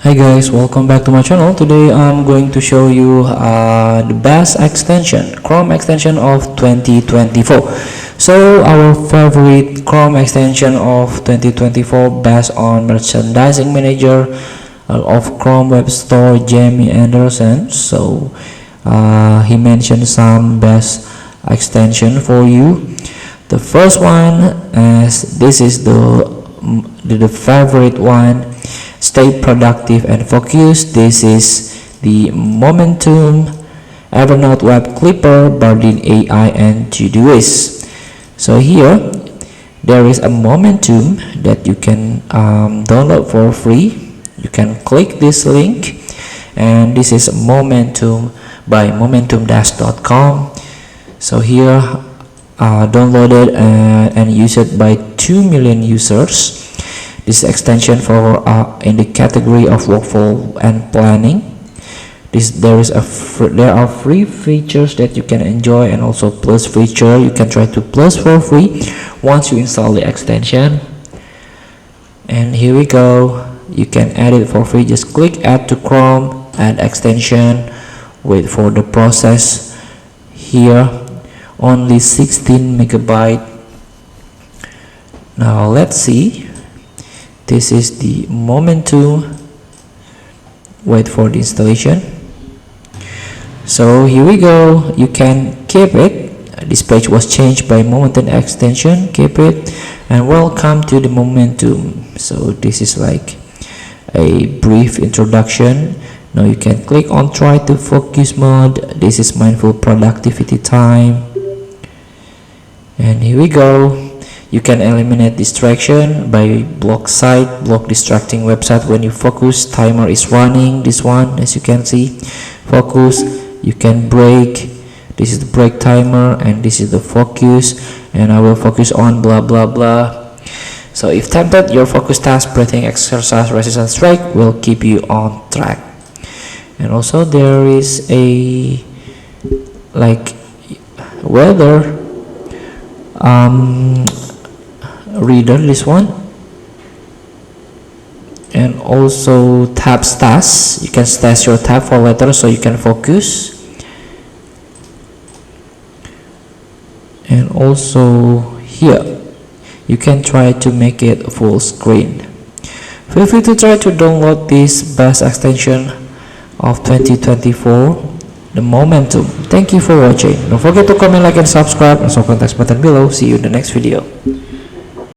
Hi guys, welcome back to my channel. Today I'm going to show you the best extension, Chrome extension of 2024. So our favorite Chrome extension of 2024 based on merchandising manager of Chrome Web Store, Jamie Anderson. So he mentioned some best extension for you. The first one is this is the favorite one. Stay productive and focused. This is the Momentum Evernote Web Clipper, Bardeen AI, and Todoist. So here there is a Momentum that you can download for free. You can click this link, and this is Momentum by momentumdash.com. So here downloaded and used by 2 million users. This extension for in the category of workflow and planning. There are free features that you can enjoy, and also plus feature. You can try to plus for free once you install the extension. And here we go. You can add it for free. Just click add to Chrome, add extension, wait for the process. Here only 16 megabyte. Now let's see. This is the Momentum. Wait for the installation. So here we go. You can keep it. This page was changed by Momentum extension. Keep it, and welcome to the Momentum. So this is like a brief introduction. Now you can click on try to focus mode. This is mindful productivity time. And here we go. You can eliminate distraction by block distracting website when you focus. Timer is running. This one, as you can see, focus. You can break. This is the break timer, and this is the focus. And I will focus on blah blah blah. So if tempted, your focus task, breathing exercise, resistance strike will keep you on track. And also there is a like weather reader, this one, and also tab stash. You can stash your tab for later so you can focus. And also here you can try to make it full screen. Feel free to try to download this best extension of 2024, the Momentum. Thank you for watching. Don't forget to comment, like, and subscribe, and so contact button below. See you in the next video.